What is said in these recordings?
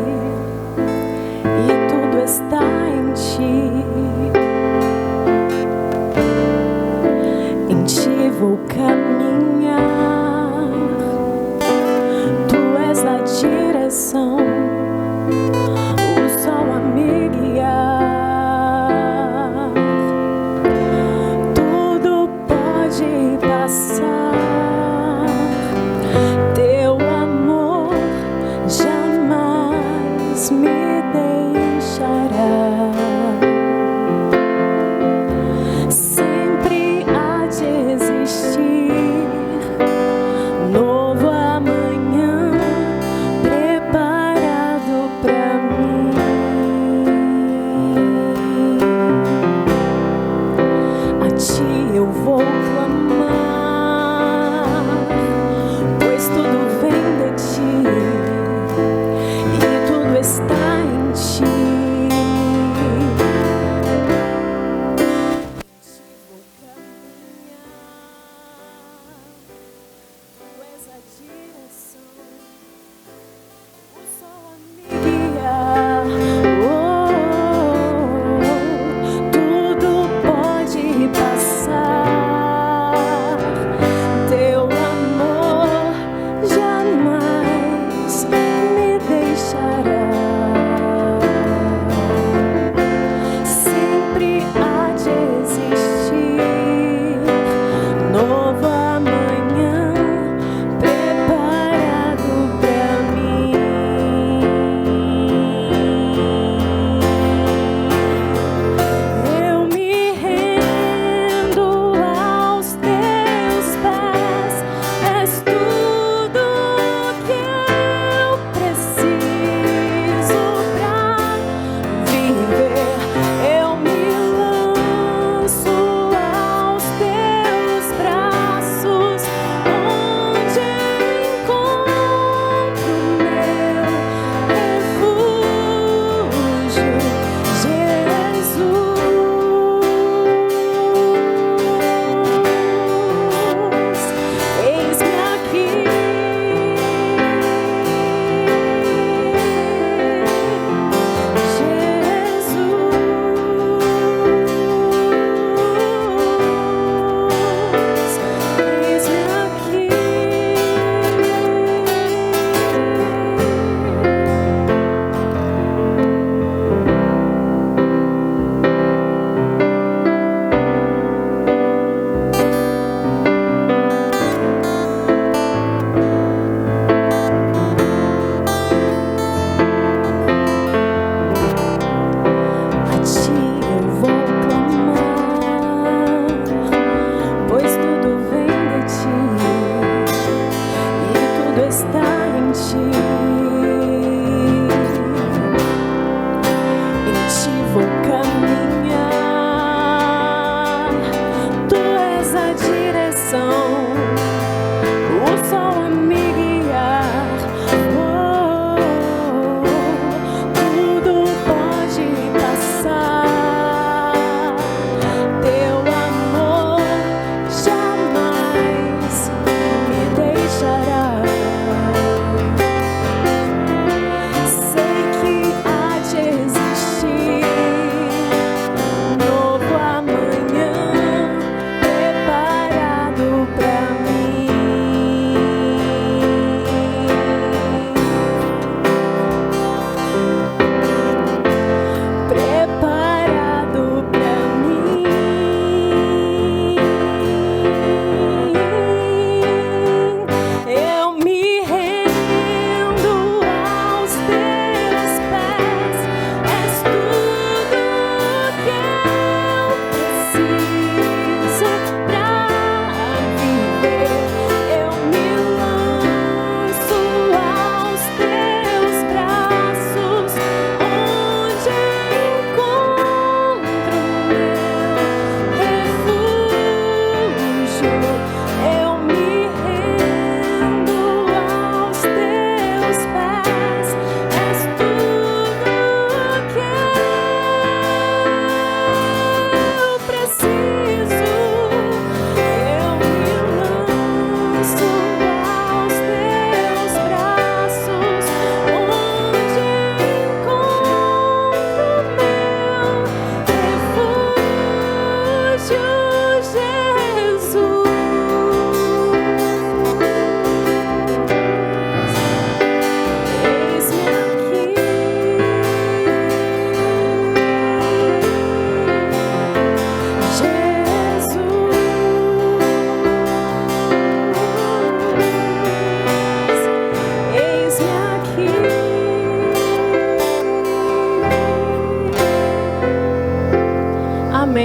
e tudo está em ti. Em ti vou caminhar, tu és a direção, o sol a me guiar. Tudo pode passar, teu amor jamais me deixará. Sempre há de existir novo amanhã preparado pra mim. A ti eu vou clamar, pois tudo vem de ti e tudo está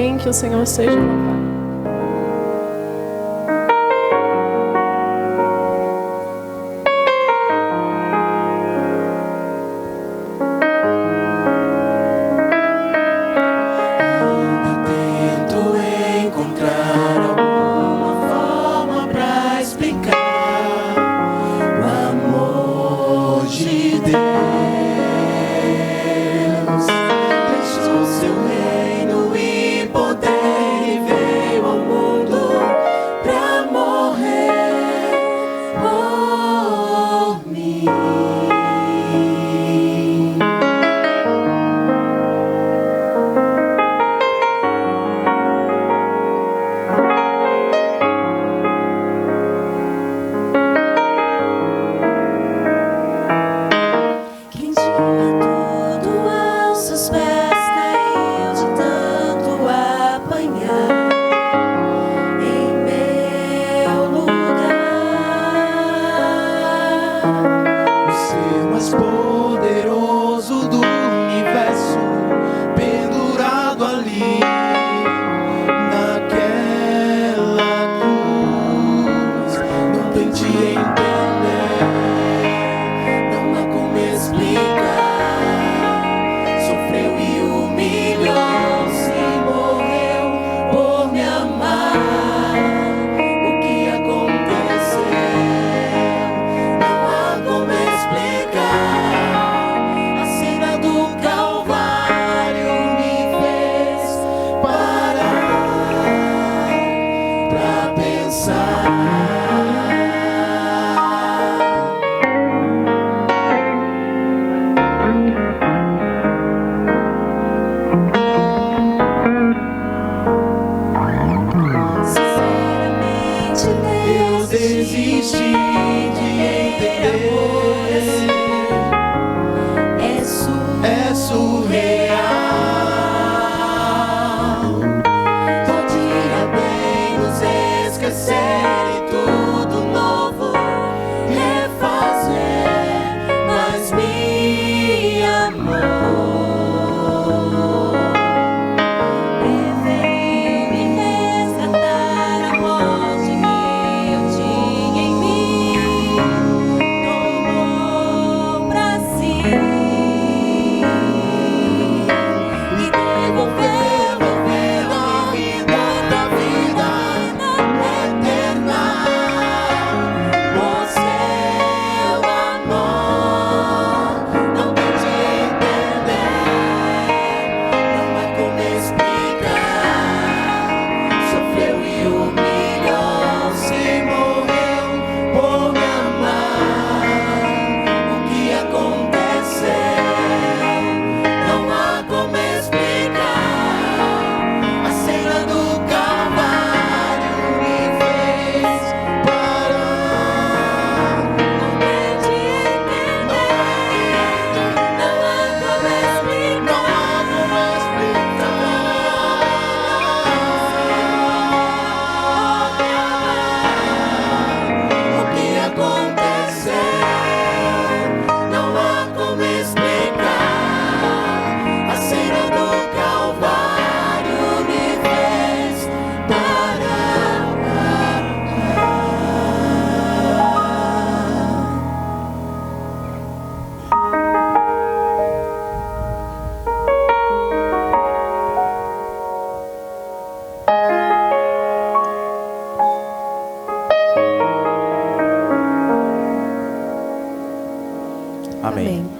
Amém. Que o Senhor seja louvado.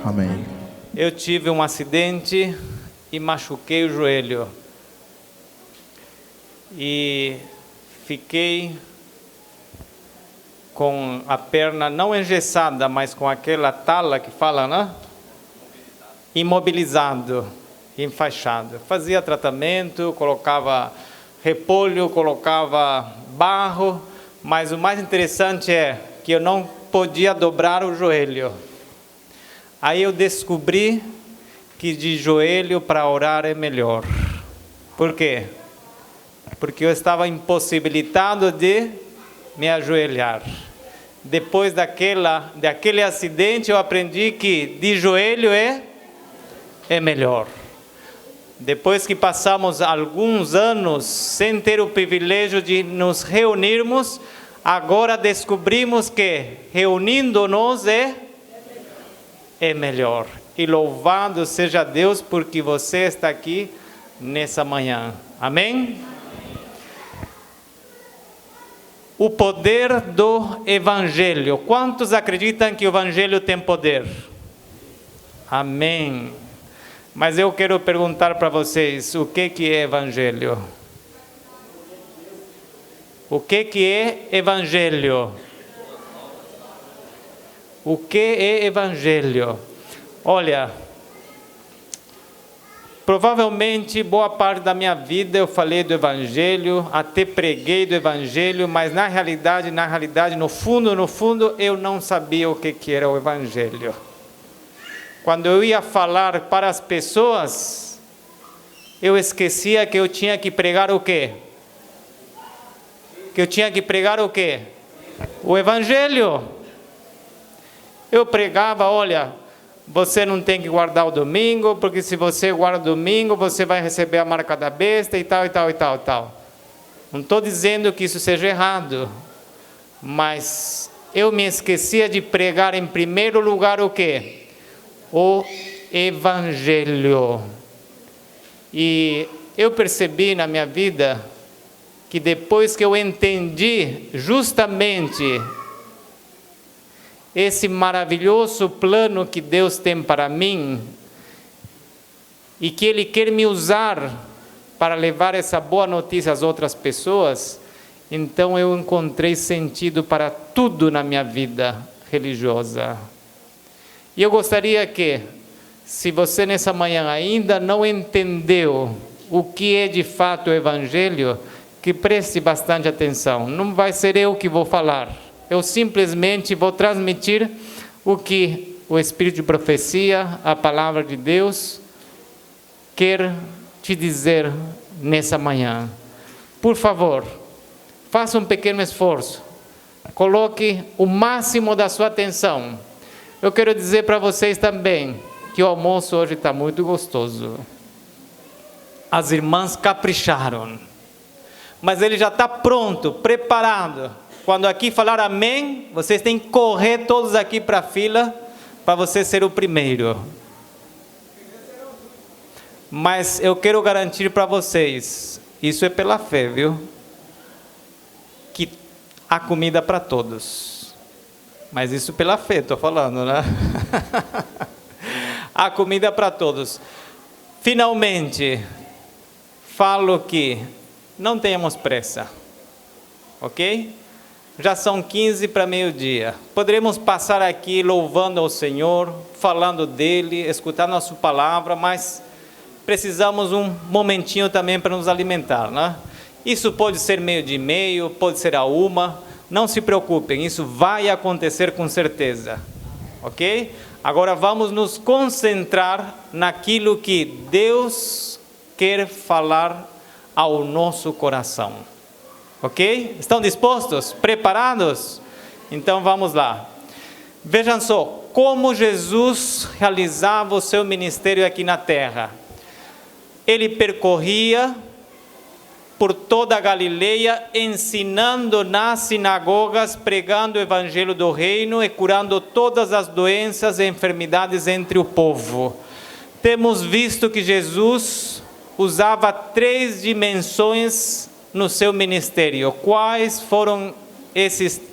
Amém. Eu tive um acidente e machuquei o joelho. E fiquei com a perna não engessada, mas com aquela tala que fala, né? Imobilizado, enfaixado. Fazia tratamento, colocava repolho, colocava barro, mas o mais interessante é que eu não podia dobrar o joelho. Aí eu descobri que de joelho para orar é melhor. Por quê? Porque eu estava impossibilitado de me ajoelhar. Depois daquele acidente eu aprendi que de joelho é melhor. Depois que passamos alguns anos sem ter o privilégio de nos reunirmos, agora descobrimos que reunindo-nos é melhor. E louvado seja Deus porque você está aqui nessa manhã. Amém? O poder do Evangelho. Quantos acreditam que o Evangelho tem poder? Amém. Mas eu quero perguntar para vocês, o que é Evangelho? O que é Evangelho? O que é Evangelho? Olha, provavelmente boa parte da minha vida eu falei do Evangelho, até preguei do Evangelho, mas na realidade, no fundo, eu não sabia o que era o Evangelho. Quando eu ia falar para as pessoas, eu esquecia que eu tinha que pregar o quê? Que eu tinha que pregar o quê? O Evangelho. Eu pregava, olha, você não tem que guardar o domingo, porque se você guarda o domingo, você vai receber a marca da besta e tal, e tal, e tal, e tal. Não estou dizendo que isso seja errado, mas eu me esquecia de pregar em primeiro lugar o quê? O Evangelho. E eu percebi na minha vida que depois que eu entendi justamente esse maravilhoso plano que Deus tem para mim e que Ele quer me usar para levar essa boa notícia às outras pessoas, então eu encontrei sentido para tudo na minha vida religiosa. E eu gostaria que, se você nessa manhã ainda não entendeu o que é de fato o Evangelho, que preste bastante atenção. Não vai ser eu que vou falar. Eu simplesmente vou transmitir o que o Espírito de profecia, a palavra de Deus, quer te dizer nessa manhã. Por favor, faça um pequeno esforço. Coloque o máximo da sua atenção. Eu quero dizer para vocês também que o almoço hoje está muito gostoso. As irmãs capricharam. Mas ele já está pronto, preparado. Quando aqui falar amém, vocês têm que correr todos aqui para a fila, para você ser o primeiro. Mas eu quero garantir para vocês, isso é pela fé, viu? Que há comida para todos. Mas isso pela fé, estou falando, né? Há comida para todos. Finalmente, falo que não tenhamos pressa, ok? Já são 15 para meio-dia. Poderemos passar aqui louvando ao Senhor, falando dEle, escutando a sua palavra, mas precisamos um momentinho também para nos alimentar, né? Isso pode ser meio de meio, pode ser a uma. Não se preocupem, isso vai acontecer com certeza, ok? Agora vamos nos concentrar naquilo que Deus quer falar ao nosso coração, ok? Estão dispostos? Preparados? Então vamos lá. Vejam só, como Jesus realizava o seu ministério aqui na terra. Ele percorria por toda a Galileia, ensinando nas sinagogas, pregando o evangelho do reino e curando todas as doenças e enfermidades entre o povo. Temos visto que Jesus usava 3 dimensões no seu ministério. Quais foram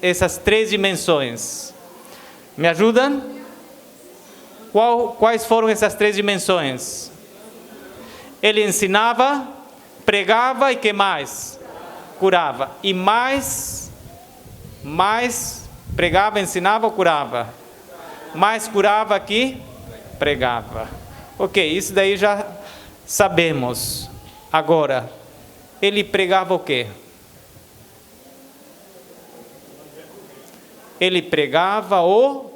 essas 3 dimensões? Me ajudam? Quais foram essas 3 dimensões? Ele ensinava, pregava e que mais? Curava. E mais pregava, ensinava ou curava? Mais curava que pregava. Ok, isso daí já sabemos. Agora, ele pregava o quê? Ele pregava o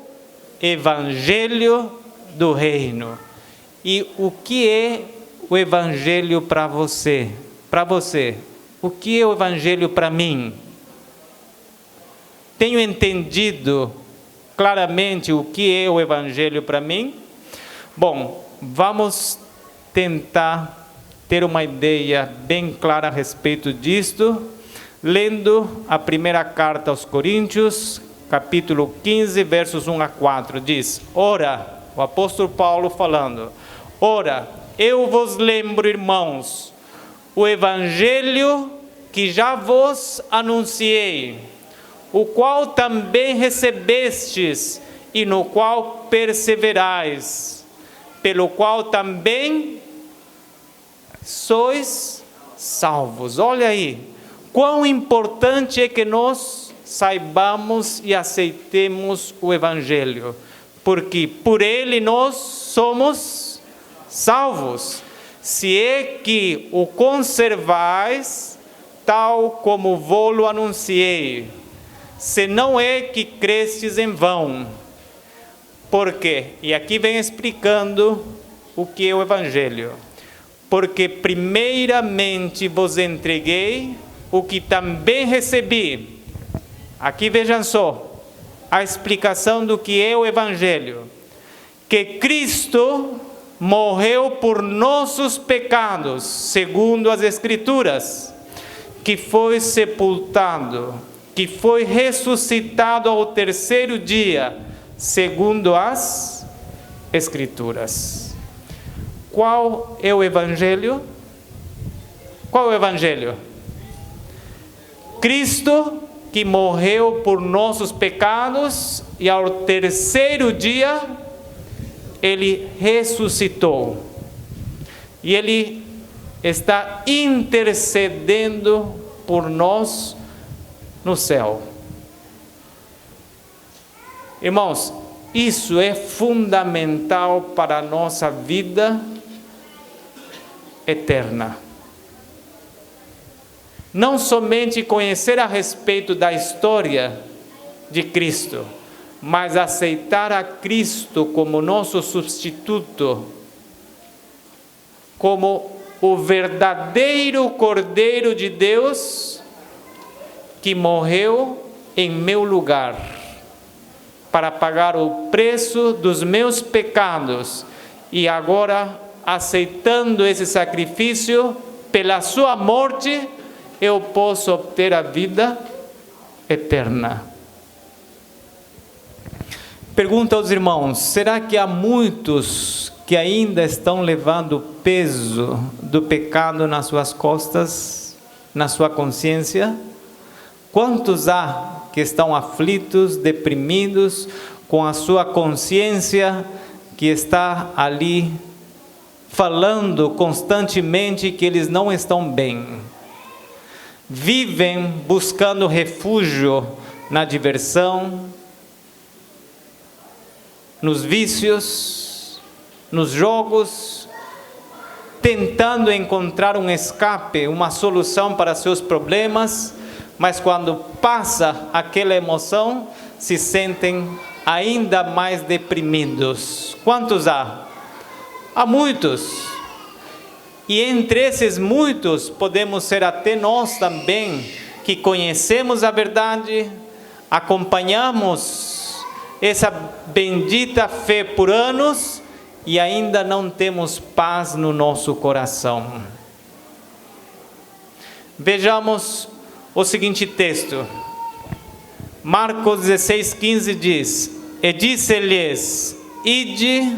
Evangelho do Reino. E o que é o Evangelho para você? Para você, o que é o Evangelho para mim? Tenho entendido claramente o que é o Evangelho para mim? Bom, vamos tentar ter uma ideia bem clara a respeito disto, lendo a primeira carta aos Coríntios, capítulo 15, versos 1 a 4, diz: Ora, o apóstolo Paulo falando, ora, eu vos lembro, irmãos, o evangelho que já vos anunciei, o qual também recebestes e no qual perseverais, pelo qual também sois salvos. Olha aí, quão importante é que nós saibamos e aceitemos o evangelho, porque por ele nós somos salvos, se é que o conservais tal como vou-lo anunciei, se não é que crestes em vão. Por quê? E aqui vem explicando o que é o evangelho. Porque primeiramente vos entreguei o que também recebi. Aqui vejam só a explicação do que é o evangelho. Que Cristo morreu por nossos pecados, segundo as Escrituras, que foi sepultado, que foi ressuscitado ao terceiro dia, segundo as Escrituras. Qual é o evangelho? Qual é o evangelho? Cristo que morreu por nossos pecados e ao terceiro dia ele ressuscitou. E ele está intercedendo por nós no céu. Irmãos, isso é fundamental para a nossa vida eterna. Não somente conhecer a respeito da história de Cristo, mas aceitar a Cristo como nosso substituto, como o verdadeiro Cordeiro de Deus que morreu em meu lugar, para pagar o preço dos meus pecados, e agora, aceitando esse sacrifício, pela sua morte, eu posso obter a vida eterna. Pergunto aos irmãos, será que há muitos que ainda estão levando o peso do pecado nas suas costas, na sua consciência? Quantos há que estão aflitos, deprimidos, com a sua consciência que está ali falando constantemente que eles não estão bem? Vivem buscando refúgio na diversão, nos vícios, nos jogos, tentando encontrar um escape, uma solução para seus problemas, mas quando passa aquela emoção, se sentem ainda mais deprimidos. Quantos há? Há muitos. E entre esses muitos, podemos ser até nós também, que conhecemos a verdade, acompanhamos essa bendita fé por anos e ainda não temos paz no nosso coração. Vejamos o seguinte texto. Marcos 16:15 diz: E disse-lhes: Ide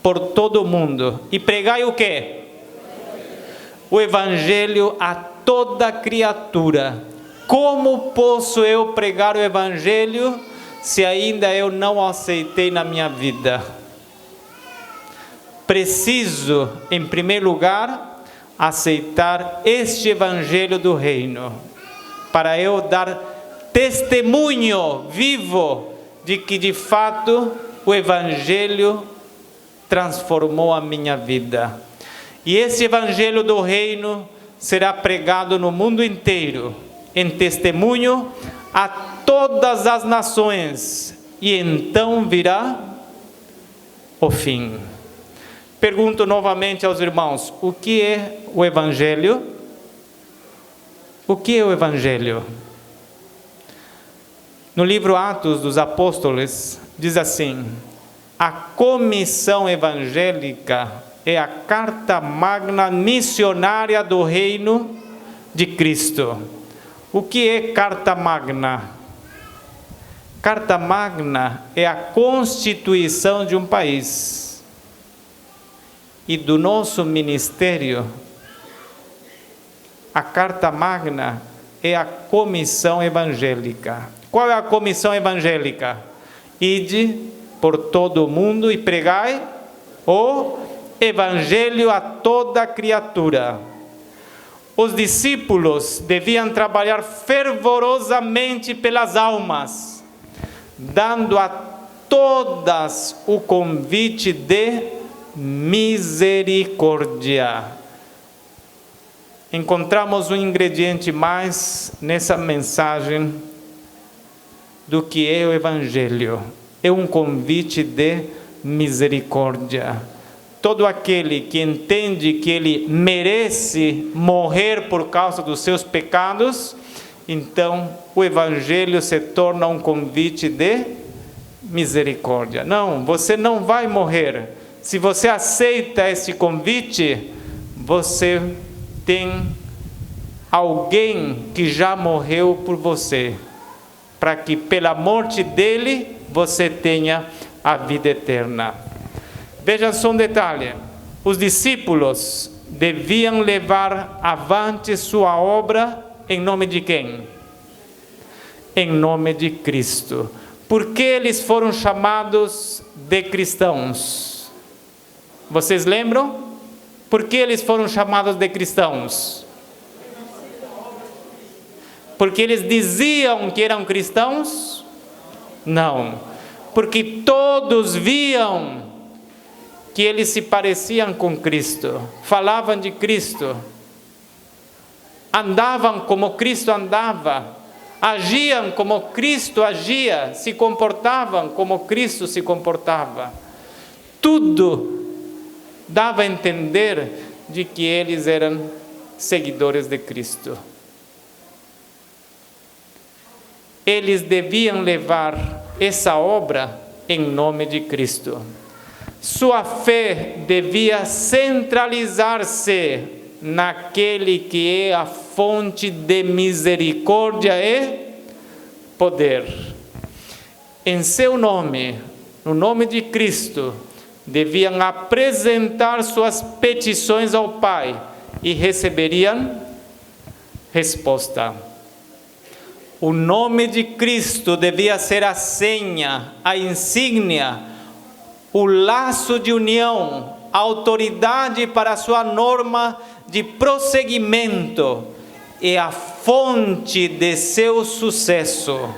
por todo o mundo e pregai o quê? O evangelho a toda criatura. Como posso eu pregar o evangelho se ainda eu não o aceitei na minha vida? Preciso, em primeiro lugar, aceitar este evangelho do reino, para eu dar testemunho vivo de que de fato o evangelho transformou a minha vida. E esse evangelho do reino será pregado no mundo inteiro, em testemunho a todas as nações, e então virá o fim. Pergunto novamente aos irmãos, o que é o evangelho? O que é o evangelho? No livro Atos dos Apóstolos, diz assim: a comissão evangélica é a carta magna missionária do reino de Cristo. O que é carta magna? Carta magna é a constituição de um país. E do nosso ministério, a carta magna é a comissão evangélica. Qual é a comissão evangélica? Ide por todo o mundo e pregai o evangelho a toda criatura. Os discípulos deviam trabalhar fervorosamente pelas almas, dando a todas o convite de misericórdia. Encontramos um ingrediente mais nessa mensagem do que é o Evangelho. É um convite de misericórdia. Todo aquele que entende que ele merece morrer por causa dos seus pecados, então o Evangelho se torna um convite de misericórdia. Não, você não vai morrer. Se você aceita esse convite, você tem alguém que já morreu por você, para que pela morte dele você tenha a vida eterna. Veja só um detalhe: os discípulos deviam levar avante sua obra em nome de quem? Em nome de Cristo. Por que eles foram chamados de cristãos? Vocês lembram? Por que eles foram chamados de cristãos? Porque eles diziam que eram cristãos? Não. Porque todos viam que eles se pareciam com Cristo, falavam de Cristo, andavam como Cristo andava, agiam como Cristo agia, se comportavam como Cristo se comportava. Tudo dava a entender de que eles eram seguidores de Cristo. Eles deviam levar essa obra em nome de Cristo. Sua fé devia centralizar-se naquele que é a fonte de misericórdia e poder. Em seu nome, no nome de Cristo, deviam apresentar suas petições ao Pai e receberiam resposta. O nome de Cristo devia ser a senha, a insígnia, o laço de união, a autoridade para a sua norma de prosseguimento e a fonte de seu sucesso.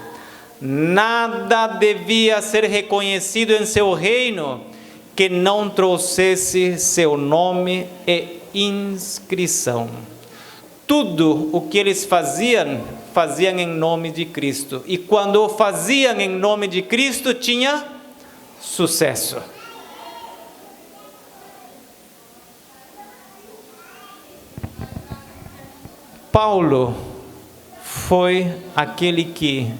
Nada devia ser reconhecido em seu reino que não trouxesse seu nome e inscrição. Tudo o que eles faziam em nome de Cristo. E quando o faziam em nome de Cristo, tinha sucesso. Paulo foi aquele que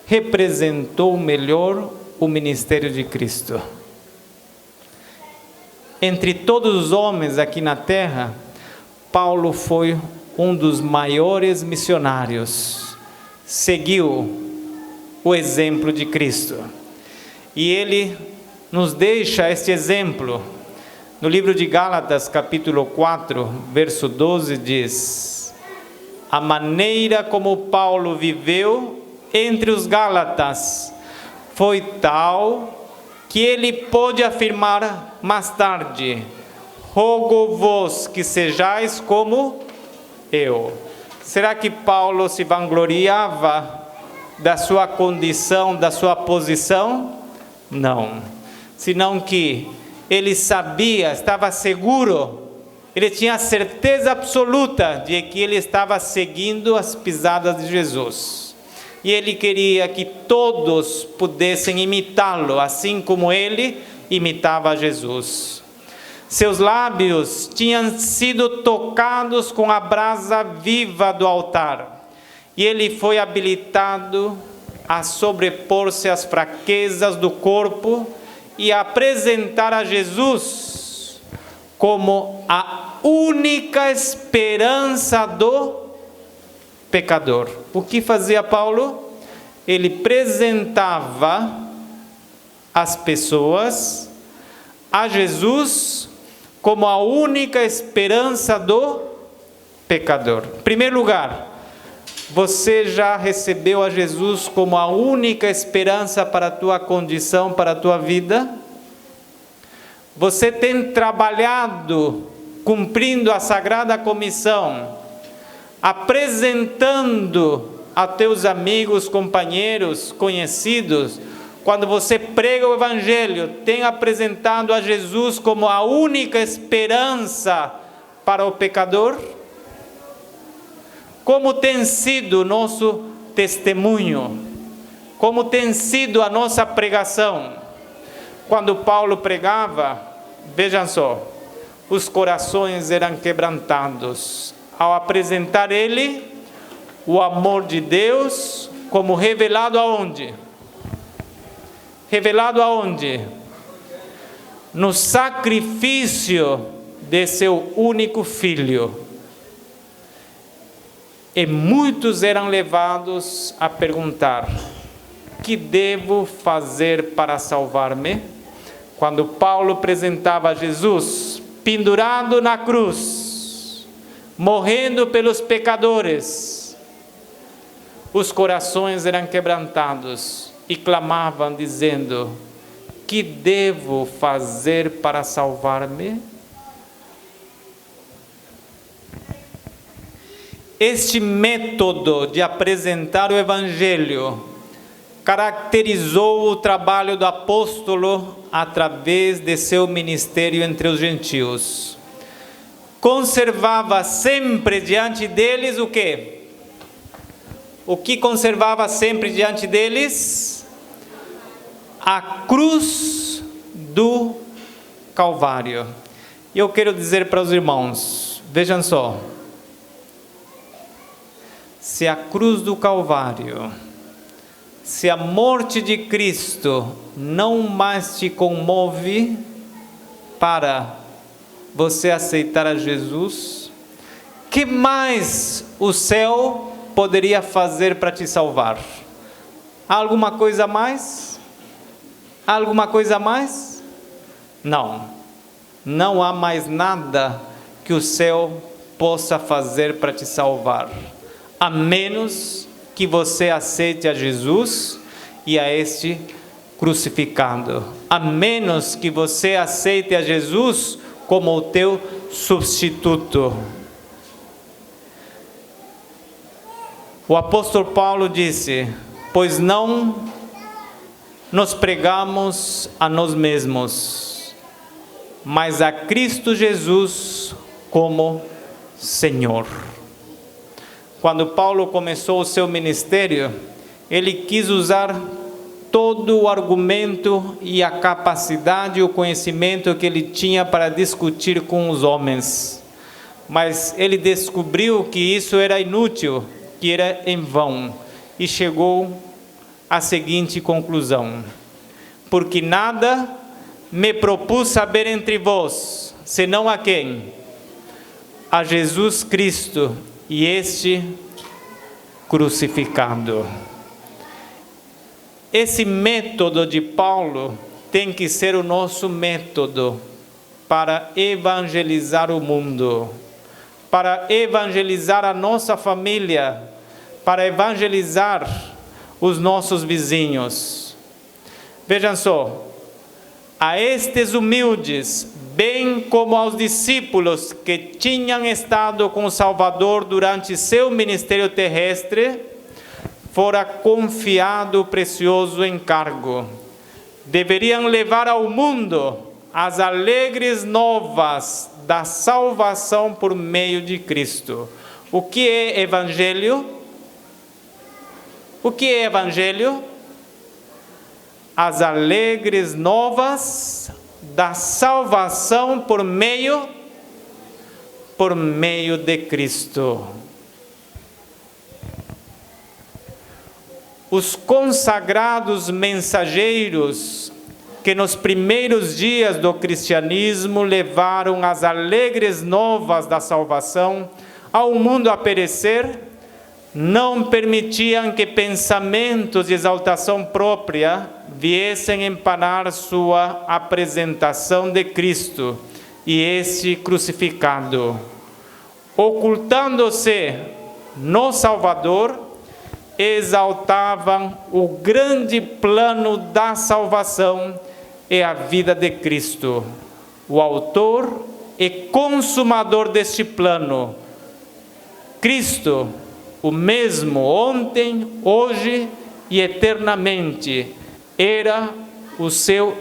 representou melhor o ministério de Cristo. Entre todos os homens aqui na terra, Paulo foi um dos maiores missionários. Seguiu o exemplo de Cristo. E ele nos deixa este exemplo. No livro de Gálatas, capítulo 4, verso 12, diz: a maneira como Paulo viveu entre os Gálatas foi tal que ele pôde afirmar mais tarde: rogo-vos que sejais como eu. Será que Paulo se vangloriava da sua condição, da sua posição? Não. Senão que ele sabia, estava seguro, ele tinha certeza absoluta de que ele estava seguindo as pisadas de Jesus. E ele queria que todos pudessem imitá-lo, assim como ele imitava Jesus. Seus lábios tinham sido tocados com a brasa viva do altar. E ele foi habilitado a sobrepor-se às fraquezas do corpo e a apresentar a Jesus como a única esperança do pecador. O que fazia Paulo? Ele apresentava as pessoas a Jesus como a única esperança do pecador. Em primeiro lugar, você já recebeu a Jesus como a única esperança para a tua condição, para a tua vida? Você tem trabalhado cumprindo a sagrada comissão, apresentando a teus amigos, companheiros, conhecidos, quando você prega o Evangelho, tem apresentado a Jesus como a única esperança para o pecador? Como tem sido o nosso testemunho? Como tem sido a nossa pregação? Quando Paulo pregava, vejam só, os corações eram quebrantados ao apresentar ele, o amor de Deus, como revelado aonde? Revelado aonde? No sacrifício de seu único filho. E muitos eram levados a perguntar: que devo fazer para salvar-me? Quando Paulo apresentava Jesus pendurado na cruz, morrendo pelos pecadores, os corações eram quebrantados e clamavam dizendo: que devo fazer para salvar-me? Este método de apresentar o Evangelho caracterizou o trabalho do apóstolo através de seu ministério entre os gentios. Conservava sempre diante deles o quê? O que conservava sempre diante deles? A cruz do Calvário. E eu quero dizer para os irmãos, vejam só, se a cruz do Calvário, se a morte de Cristo não mais te comove para você aceitar a Jesus, que mais o céu poderia fazer para te salvar? Há alguma coisa a mais? Há alguma coisa a mais? Não. Não há mais nada que o céu possa fazer para te salvar, a menos que você aceite a Jesus e a este crucificado. A menos que você aceite a Jesus como o teu substituto. O apóstolo Paulo disse: pois não nos pregamos a nós mesmos, mas a Cristo Jesus como Senhor. Quando Paulo começou o seu ministério, ele quis usar todo o argumento e a capacidade e o conhecimento que ele tinha para discutir com os homens. Mas ele descobriu que isso era inútil, que era em vão, e chegou à seguinte conclusão: porque nada me propus saber entre vós, senão a quem? A Jesus Cristo, e este crucificado. Esse método de Paulo tem que ser o nosso método para evangelizar o mundo, para evangelizar a nossa família, para evangelizar os nossos vizinhos. Vejam só, a estes humildes, bem como aos discípulos que tinham estado com o Salvador durante seu ministério terrestre, fora confiado o precioso encargo. Deveriam levar ao mundo as alegres novas da salvação por meio de Cristo. O que é evangelho? O que é evangelho? As alegres novas da salvação por meio de Cristo. Os consagrados mensageiros que nos primeiros dias do cristianismo levaram as alegres novas da salvação ao mundo a perecer, não permitiam que pensamentos de exaltação própria viessem empanar sua apresentação de Cristo e este crucificado. Ocultando-se no Salvador, exaltavam o grande plano da salvação e a vida de Cristo, o autor e consumador deste plano. Cristo, o mesmo ontem, hoje e eternamente, era o seu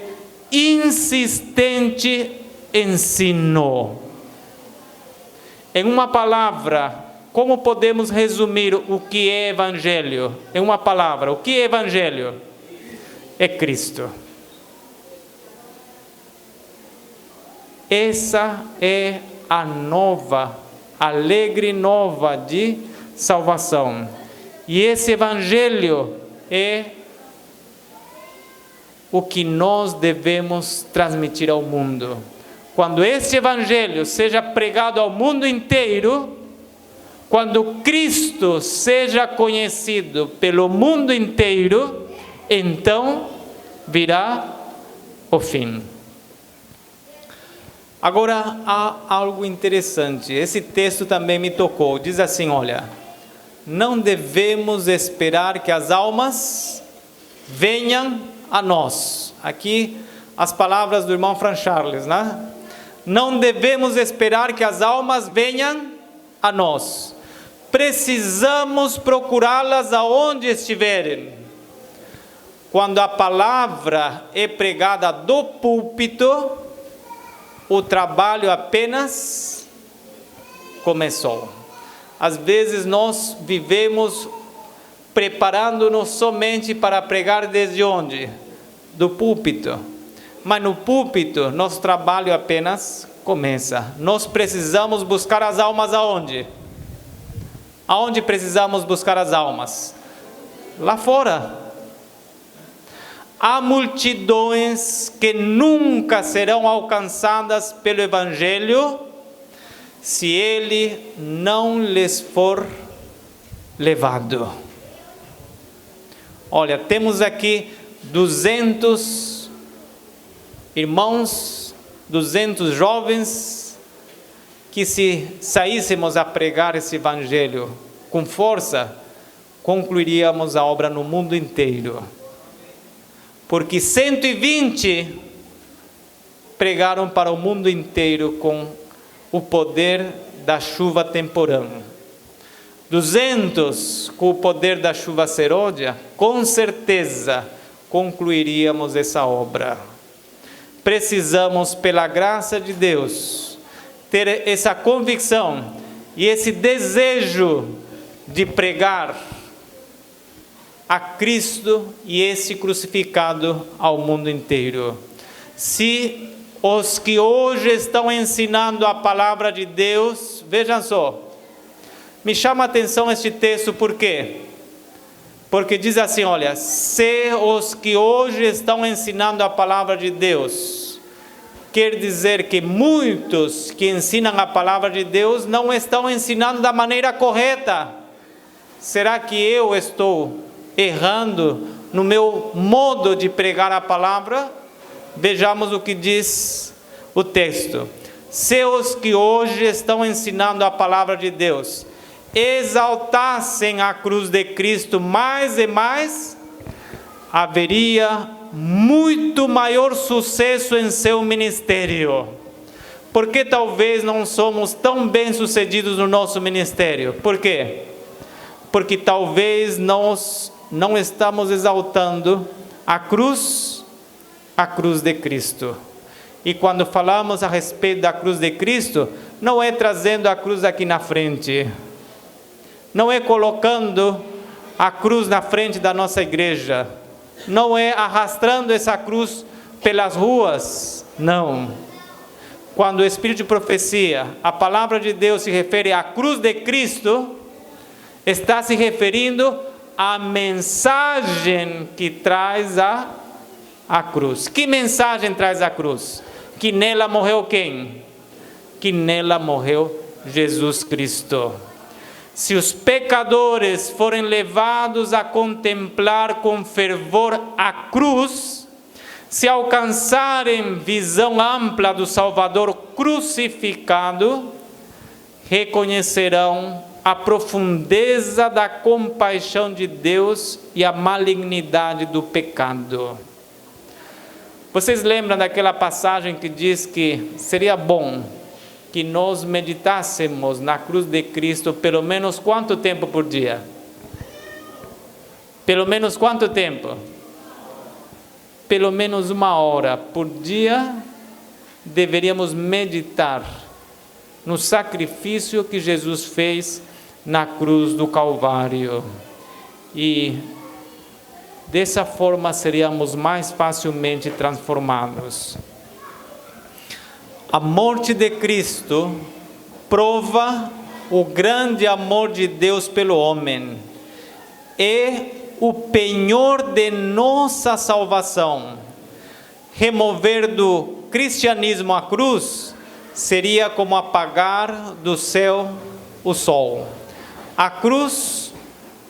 insistente ensino. Em uma palavra, como podemos resumir o que é Evangelho? Em uma palavra, o que é Evangelho? É Cristo. Essa é a nova, alegre nova de salvação. E esse Evangelho é o que nós devemos transmitir ao mundo. Quando esse Evangelho seja pregado ao mundo inteiro, quando Cristo seja conhecido pelo mundo inteiro, então virá o fim. Agora, há algo interessante. Esse texto também me tocou. Diz assim, olha, não devemos esperar que as almas venham a nós. Aqui, as palavras do irmão Franz Charles, né? Não devemos esperar que as almas venham a nós. Precisamos procurá-las aonde estiverem. Quando a palavra é pregada do púlpito, o trabalho apenas começou. Às vezes nós vivemos preparando-nos somente para pregar desde onde? Do púlpito. Mas no púlpito, nosso trabalho apenas começa. Nós precisamos buscar as almas aonde? Aonde precisamos buscar as almas? Lá fora. Há multidões que nunca serão alcançadas pelo Evangelho se ele não lhes for levado. Olha, temos aqui 200 irmãos, 200 jovens, que se saíssemos a pregar esse Evangelho com força, concluiríamos a obra no mundo inteiro. Porque 120 pregaram para o mundo inteiro com o poder da chuva temporã. 200 com o poder da chuva serôdia, com certeza concluiríamos essa obra. Precisamos, pela graça de Deus, ter essa convicção e esse desejo de pregar a Cristo e esse crucificado ao mundo inteiro. Se os que hoje estão ensinando a palavra de Deus, vejam só, me chama a atenção este texto, por quê? Porque diz assim, olha, se os que hoje estão ensinando a palavra de Deus, quer dizer que muitos que ensinam a palavra de Deus não estão ensinando da maneira correta. Será que eu estou errando no meu modo de pregar a palavra? Vejamos o que diz o texto. Se os que hoje estão ensinando a palavra de Deus exaltassem a cruz de Cristo mais e mais, haveria muito maior sucesso em seu ministério. Porque talvez não somos tão bem sucedidos no nosso ministério? Por quê? Porque talvez nós não estamos exaltando a cruz de Cristo. E quando falamos a respeito da cruz de Cristo, não é trazendo a cruz aqui na frente, não é colocando a cruz na frente da nossa igreja, não é arrastando essa cruz pelas ruas, não. Quando o Espírito de profecia, a palavra de Deus se refere à cruz de Cristo, está se referindo à mensagem que traz a a cruz. Que mensagem traz a cruz? Que nela morreu quem? Que nela morreu Jesus Cristo. Se os pecadores forem levados a contemplar com fervor a cruz, se alcançarem visão ampla do Salvador crucificado, reconhecerão a profundeza da compaixão de Deus e a malignidade do pecado. Vocês lembram daquela passagem que diz que seria bom que nós meditássemos na cruz de Cristo pelo menos quanto tempo por dia? Pelo menos quanto tempo? Pelo menos 1 hora por dia deveríamos meditar no sacrifício que Jesus fez na cruz do Calvário. E dessa forma seríamos mais facilmente transformados. A morte de Cristo prova o grande amor de Deus pelo homem. É o penhor de nossa salvação. Remover do cristianismo a cruz seria como apagar do céu o sol. A cruz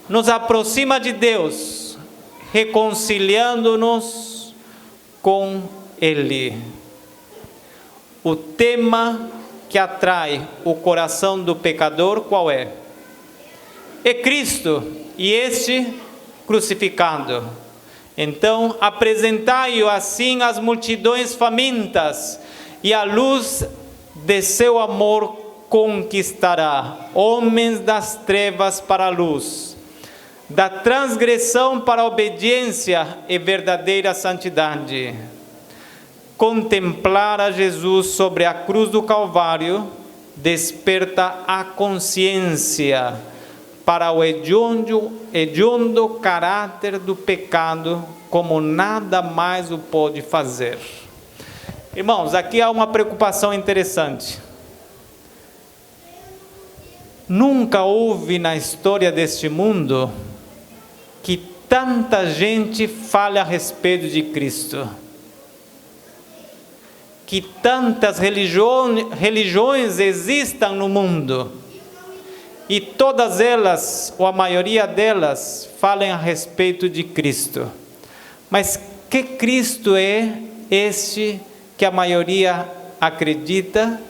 nos aproxima de Deus, reconciliando-nos com Ele. O tema que atrai o coração do pecador, qual é? É Cristo, e este crucificado. Então, apresentai-o assim às multidões famintas, e a luz de seu amor conquistará homens das trevas para a luz, da transgressão para a obediência e verdadeira santidade. Contemplar a Jesus sobre a cruz do Calvário desperta a consciência para o hediondo caráter do pecado, como nada mais o pode fazer. Irmãos, aqui há uma preocupação interessante. Nunca houve na história deste mundo que tanta gente fale a respeito de Cristo, que tantas religiões existam no mundo, e todas elas, ou a maioria delas, falem a respeito de Cristo. Mas que Cristo é este que a maioria acredita?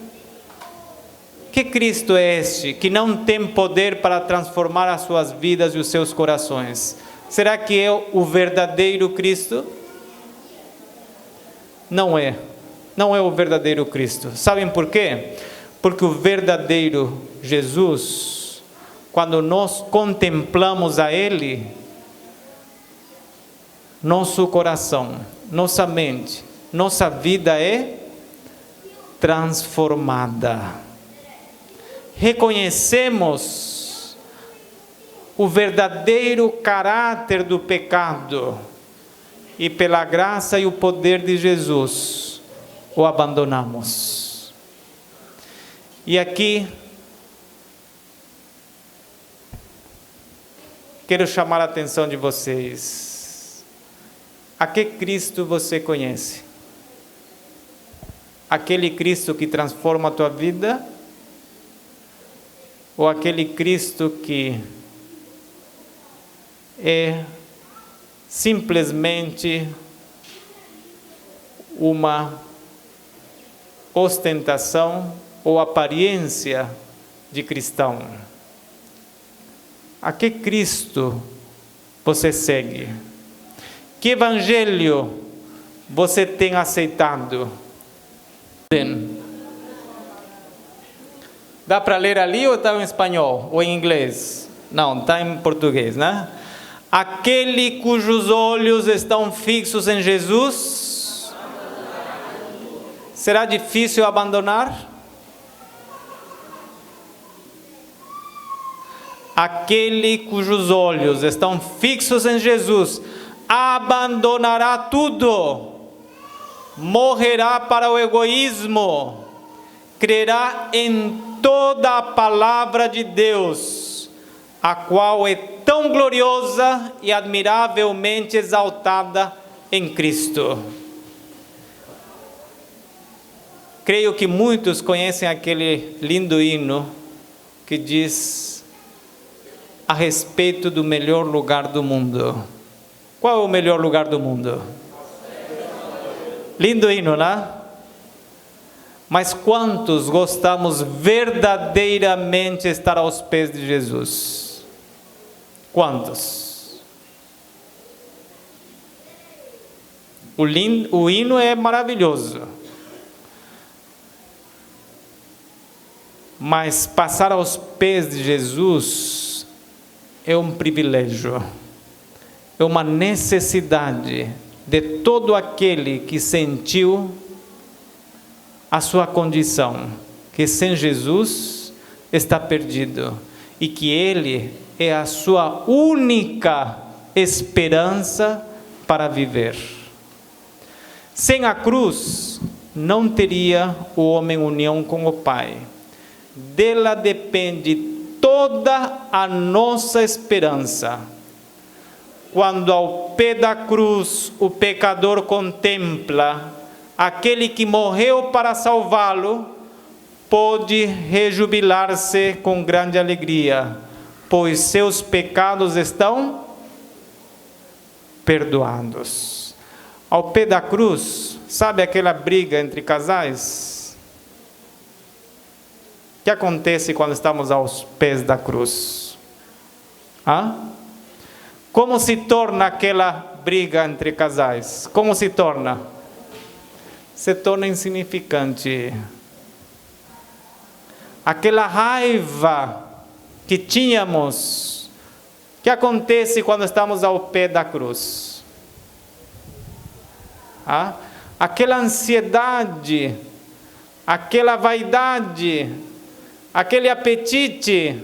Que Cristo é este que não tem poder para transformar as suas vidas e os seus corações? Será que é o verdadeiro Cristo? Não é. Não é o verdadeiro Cristo. Sabem por quê? Porque o verdadeiro Jesus, quando nós contemplamos a Ele, nosso coração, nossa mente, nossa vida é transformada. Reconhecemos o verdadeiro caráter do pecado e pela graça e o poder de Jesus o abandonamos. E aqui quero chamar a atenção de vocês. A que Cristo você conhece? Aquele Cristo que transforma a tua vida? Ou aquele Cristo que é simplesmente uma ostentação ou aparência de cristão? A que Cristo você segue? Que evangelho você tem aceitado? Dá para ler ali ou está em espanhol? Ou em inglês? Não, está em português, né? Aquele cujos olhos estão fixos em Jesus, será difícil abandonar? Aquele cujos olhos estão fixos em Jesus abandonará tudo, morrerá para o egoísmo, crerá em toda a palavra de Deus, a qual é tão gloriosa e admiravelmente exaltada em Cristo. Creio que muitos conhecem aquele lindo hino que diz a respeito do melhor lugar do mundo. Qual é o melhor lugar do mundo? Lindo hino, né? Mas quantos gostamos verdadeiramente de estar aos pés de Jesus? Quantos? O hino é maravilhoso. Mas passar aos pés de Jesus é um privilégio, é uma necessidade de todo aquele que sentiu a sua condição, que sem Jesus está perdido e que Ele é a sua única esperança para viver. Sem a cruz, não teria o homem união com o Pai. Dela depende toda a nossa esperança. Quando ao pé da cruz o pecador contempla aquele que morreu para salvá-lo, pode rejubilar-se com grande alegria, pois seus pecados estão perdoados. Ao pé da cruz, sabe aquela briga entre casais? O que acontece quando estamos aos pés da cruz? Como se torna aquela briga entre casais? Como se torna? Se torna insignificante. Aquela raiva que tínhamos, o que acontece quando estamos ao pé da cruz? Aquela ansiedade, aquela vaidade, aquele apetite,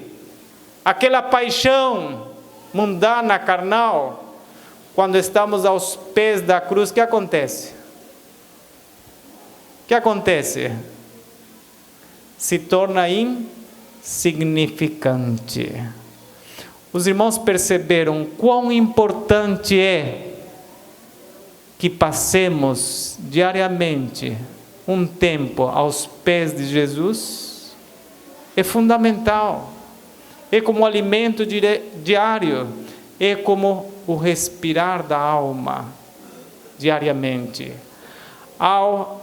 aquela paixão mundana, carnal, quando estamos aos pés da cruz, o que acontece? O que acontece? Se torna insignificante. Os irmãos perceberam quão importante é que passemos diariamente um tempo aos pés de Jesus? É fundamental, é como alimento diário, é como o respirar da alma diariamente. Ao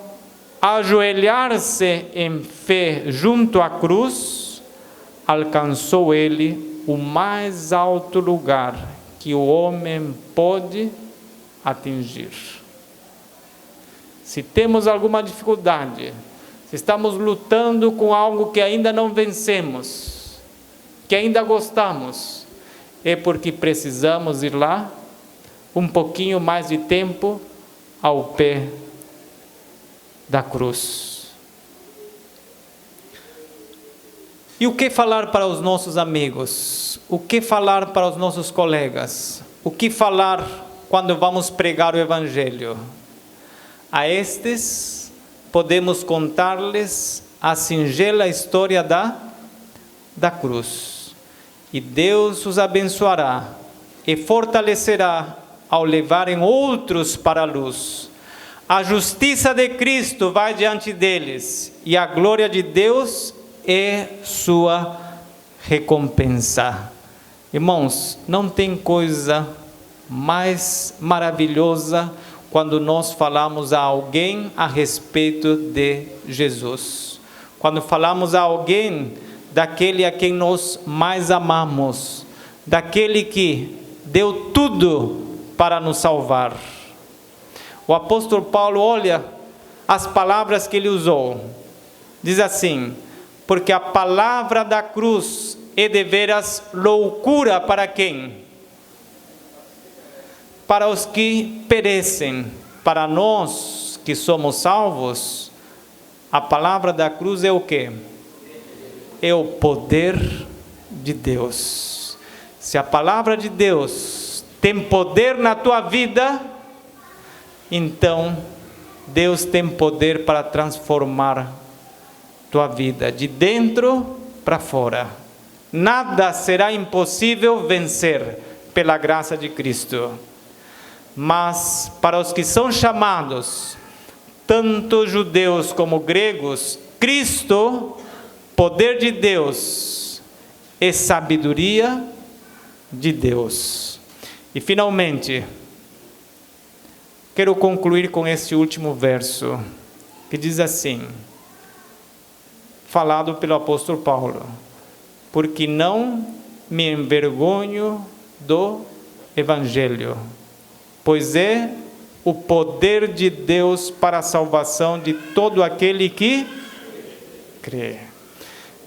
ajoelhar-se em fé junto à cruz, alcançou ele o mais alto lugar que o homem pode atingir. Se temos alguma dificuldade, se estamos lutando com algo que ainda não vencemos, que ainda gostamos, é porque precisamos ir lá um pouquinho mais de tempo ao pé da cruz. E o que falar para os nossos amigos? O que falar para os nossos colegas? O que falar quando vamos pregar o Evangelho? A estes podemos contar-lhes a singela história da cruz. E Deus os abençoará e fortalecerá ao levarem outros para a luz. A justiça de Cristo vai diante deles e a glória de Deus é sua recompensa. Irmãos, não tem coisa mais maravilhosa quando nós falamos a alguém a respeito de Jesus. Quando falamos a alguém daquele a quem nós mais amamos, daquele que deu tudo para nos salvar. O apóstolo Paulo, olha as palavras que ele usou. Diz assim: porque a palavra da cruz é deveras loucura para quem? Para os que perecem. Para nós que somos salvos, a palavra da cruz é o quê? É o poder de Deus. Se a palavra de Deus tem poder na tua vida, então Deus tem poder para transformar tua vida de dentro para fora. Nada será impossível vencer pela graça de Cristo. Mas para os que são chamados, tanto judeus como gregos, Cristo, poder de Deus e sabedoria de Deus. E finalmente, quero concluir com este último verso, que diz assim, falado pelo apóstolo Paulo: porque não me envergonho do Evangelho, pois é o poder de Deus para a salvação de todo aquele que crê.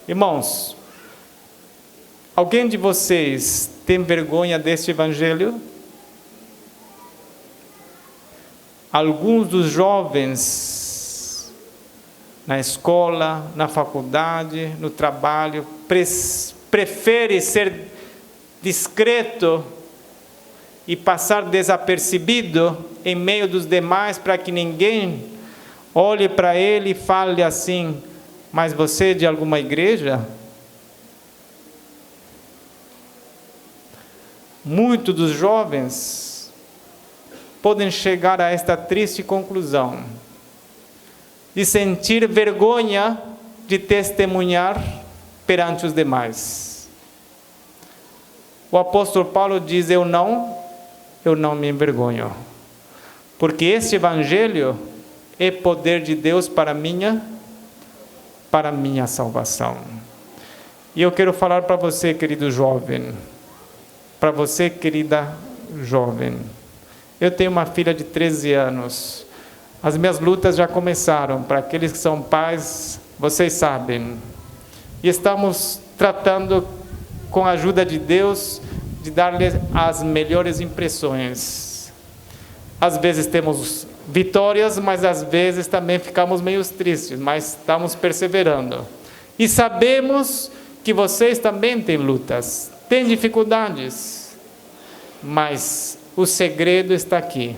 Irmãos, alguém de vocês tem vergonha deste Evangelho? Alguns dos jovens na escola, na faculdade, no trabalho, preferem ser discreto e passar desapercebido em meio dos demais, para que ninguém olhe para ele e fale assim: mas você é de alguma igreja? Muitos dos jovens podem chegar a esta triste conclusão, de sentir vergonha de testemunhar perante os demais. O apóstolo Paulo diz: eu não me envergonho, porque este Evangelho é poder de Deus para minha salvação. E eu quero falar para você, querido jovem, para você, querida jovem, eu tenho uma filha de 13 anos, as minhas lutas já começaram. Para aqueles que são pais, vocês sabem, e estamos tratando, com a ajuda de Deus, de dar-lhe as melhores impressões. Às vezes temos vitórias, mas às vezes também ficamos meio tristes, mas estamos perseverando. E sabemos que vocês também têm lutas, têm dificuldades, mas o segredo está aqui,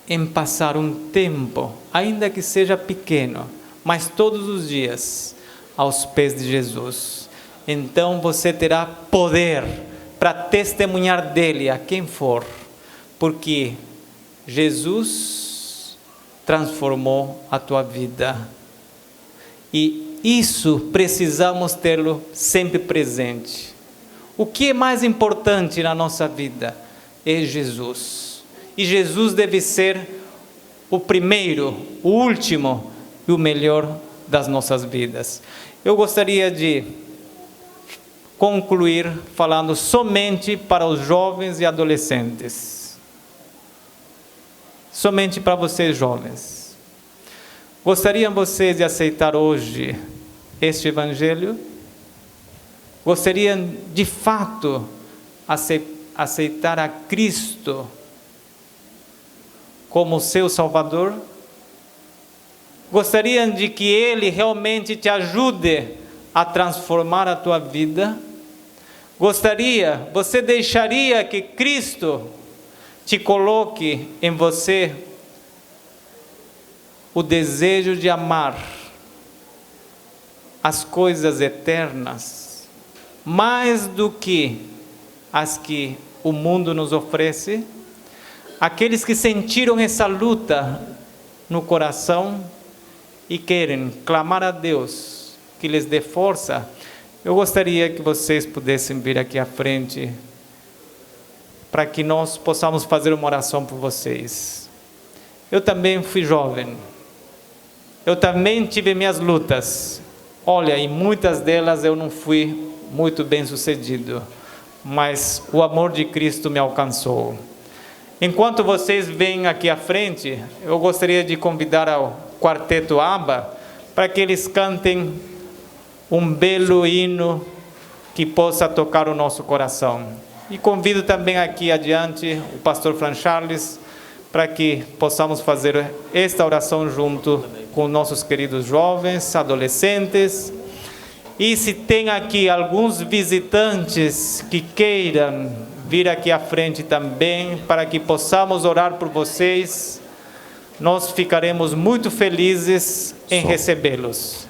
em passar um tempo, ainda que seja pequeno, mas todos os dias, aos pés de Jesus. Então você terá poder para testemunhar dele a quem for, porque Jesus transformou a tua vida. E isso precisamos tê-lo sempre presente. O que é mais importante na nossa vida é Jesus. E Jesus deve ser o primeiro, o último e o melhor das nossas vidas. Eu gostaria de concluir falando somente para os jovens e adolescentes. Somente para vocês, jovens. Gostariam vocês de aceitar hoje este Evangelho? Gostariam de fato aceitar a Cristo como seu Salvador? Gostariam de que Ele realmente te ajude a transformar a tua vida? Você deixaria que Cristo te coloque em você o desejo de amar as coisas eternas, mais do que as que o mundo nos oferece? Aqueles que sentiram essa luta no coração e querem clamar a Deus que lhes dê força, eu gostaria que vocês pudessem vir aqui à frente, para que nós possamos fazer uma oração por vocês. Eu também fui jovem, eu também tive minhas lutas. Olha, em muitas delas eu não fui muito bem sucedido, mas o amor de Cristo me alcançou. Enquanto vocês vêm aqui à frente, eu gostaria de convidar ao quarteto ABBA para que eles cantem um belo hino que possa tocar o nosso coração. E convido também aqui adiante o pastor Fran Charles para que possamos fazer esta oração junto com nossos queridos jovens, adolescentes. E se tem aqui alguns visitantes que queiram vir aqui à frente também, para que possamos orar por vocês, nós ficaremos muito felizes em recebê-los.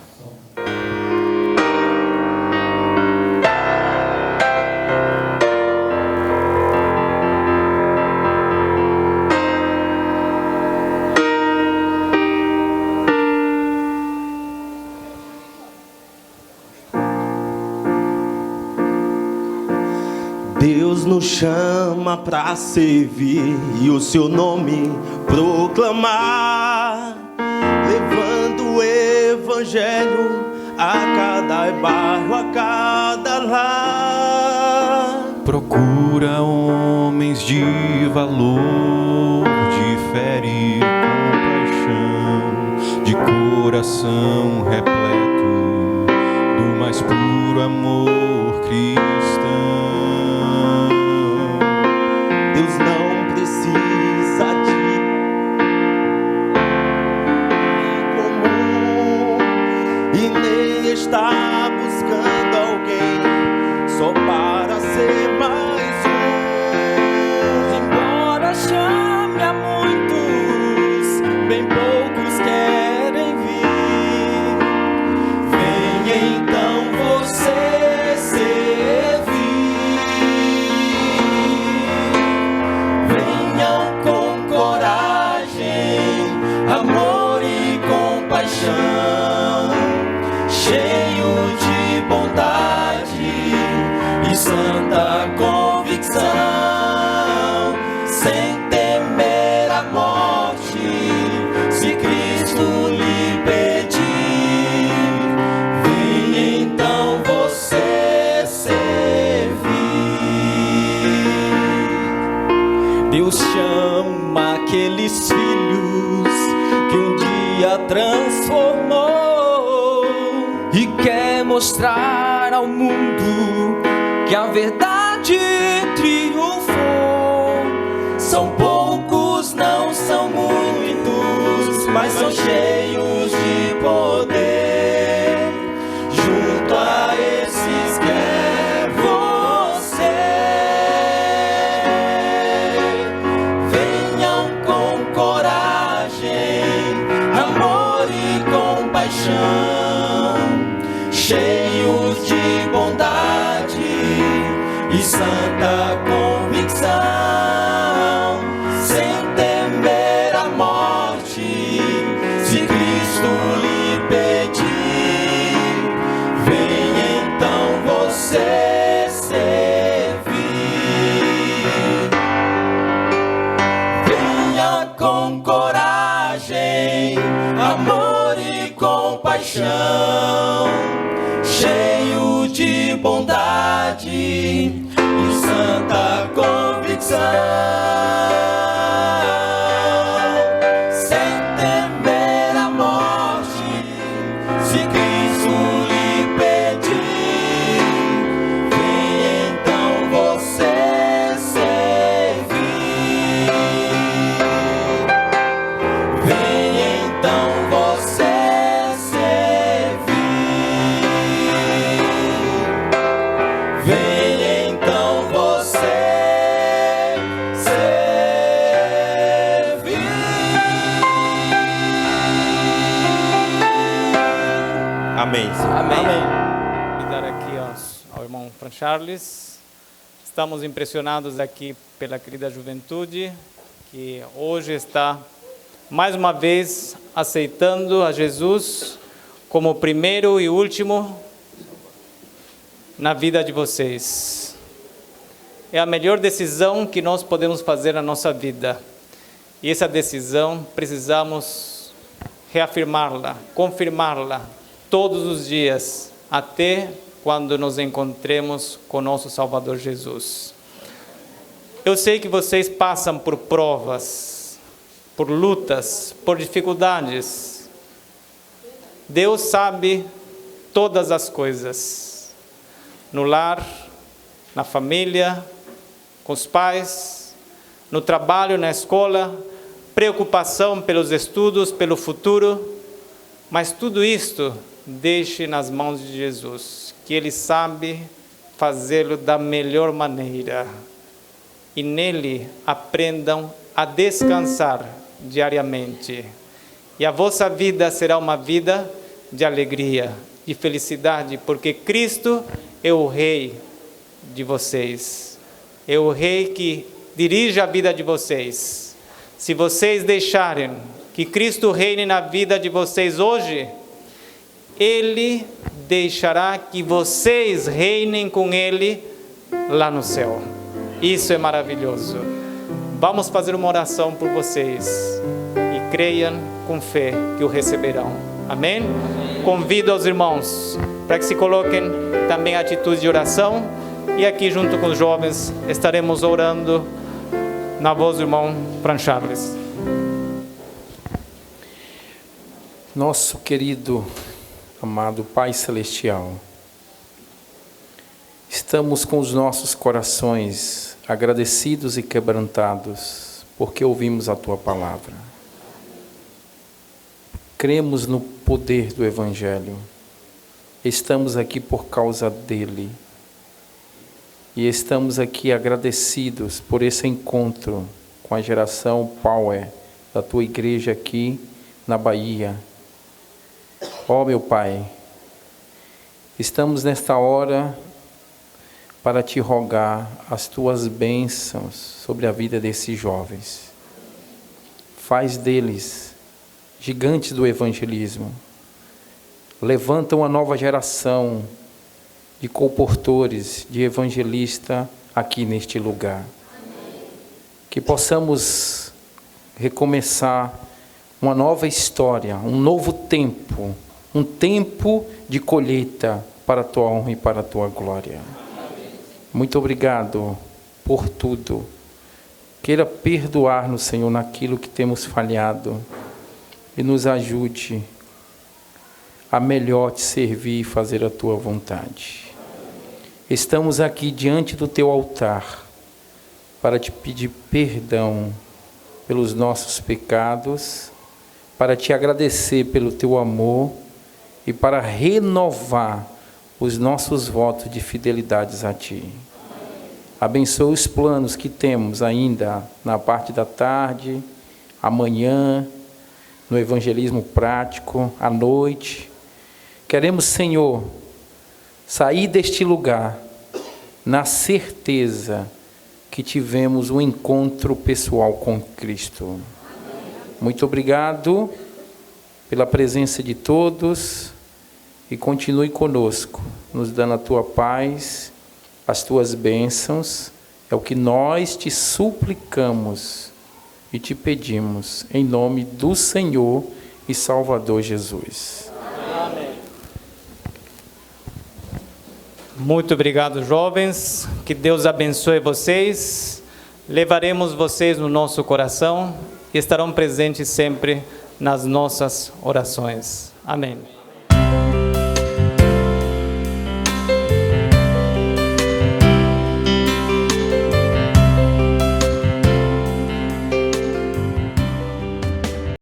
Deus nos chama para servir e o seu nome proclamar, levando o evangelho a cada bairro, a cada lar. Procura homens de valor, de fé e compaixão, de coração repleto do mais puro amor cristão. Deus não precisa de comum e nem está buscando alguém só para ser mais um. Embora chame a muitos, bem poucos querem vir. Venha então você servir. Venham com coragem, amor e compaixão, cheio de bondade e santa convicção, sem temer a morte, se Cristo lhe pedir. Venha então você servir. Deus chama aqueles filhos que um dia transformou e quer mostrar ao mundo que a verdade triunfou. São poucos, não são muitos, mas são cheios de poder. Junto a esses quer você. Venham com coragem, amor e compaixão, cheios de bondade e santa convicção, sem temer a morte, se Cristo lhe pedir. Venha então você servir. Venha com coragem, amor e compaixão, cheio de bondade e santa convicção, sem temer a morte, se Cristo lhe pedir. Venha então você servir. Venha então você servir. Venha então você servir. Amém. Amém. Vou dar aqui ao irmão Fran Charles. Estamos impressionados aqui pela querida juventude que hoje está mais uma vez aceitando a Jesus como o primeiro e último na vida de vocês. É a melhor decisão que nós podemos fazer na nossa vida. E essa decisão precisamos reafirmá-la, confirmá-la todos os dias, até quando nos encontremos com nosso Salvador Jesus. Eu sei que vocês passam por provas, por lutas, por dificuldades. Deus sabe todas as coisas. No lar, na família, com os pais, no trabalho, na escola, preocupação pelos estudos, pelo futuro. Mas tudo isto deixe nas mãos de Jesus, que Ele sabe fazê-lo da melhor maneira. E nele aprendam a descansar diariamente. E a vossa vida será uma vida de alegria, de felicidade, porque Cristo é o Rei de vocês. É o Rei que dirige a vida de vocês. Se vocês deixarem que Cristo reine na vida de vocês hoje, Ele deixará que vocês reinem com Ele lá no céu. Isso é maravilhoso. Vamos fazer uma oração por vocês e creiam com fé que o receberão. Amém? Convido os irmãos para que se coloquem também em atitude de oração, e aqui junto com os jovens estaremos orando na voz do irmão Fran Charles. Nosso querido, amado Pai Celestial, estamos com os nossos corações agradecidos e quebrantados porque ouvimos a Tua palavra. Cremos no poder do Evangelho. Estamos aqui por causa dele. E estamos aqui agradecidos por esse encontro com a geração Power da Tua igreja aqui na Bahia. Ó meu Pai, estamos nesta hora para Te rogar as Tuas bênçãos sobre a vida desses jovens. Faz deles gigantes do evangelismo. Levanta uma nova geração de comportores, de evangelista aqui neste lugar. Que possamos recomeçar uma nova história, um novo tempo, um tempo de colheita para a Tua honra e para a Tua glória. Muito obrigado por tudo. Queira perdoar-nos, Senhor, naquilo que temos falhado e nos ajude a melhor Te servir e fazer a Tua vontade. Estamos aqui diante do Teu altar para Te pedir perdão pelos nossos pecados, para Te agradecer pelo Teu amor e para renovar os nossos votos de fidelidades a Ti. Abençoa os planos que temos ainda na parte da tarde, amanhã, no evangelismo prático, à noite. Queremos, Senhor, sair deste lugar na certeza que tivemos um encontro pessoal com Cristo. Muito obrigado pela presença de todos e continue conosco, nos dando a Tua paz, as Tuas bênçãos. É o que nós Te suplicamos e Te pedimos, em nome do Senhor e Salvador Jesus. Amém. Muito obrigado, jovens. Que Deus abençoe vocês. Levaremos vocês no nosso coração e estarão presentes sempre nas nossas orações. Amém.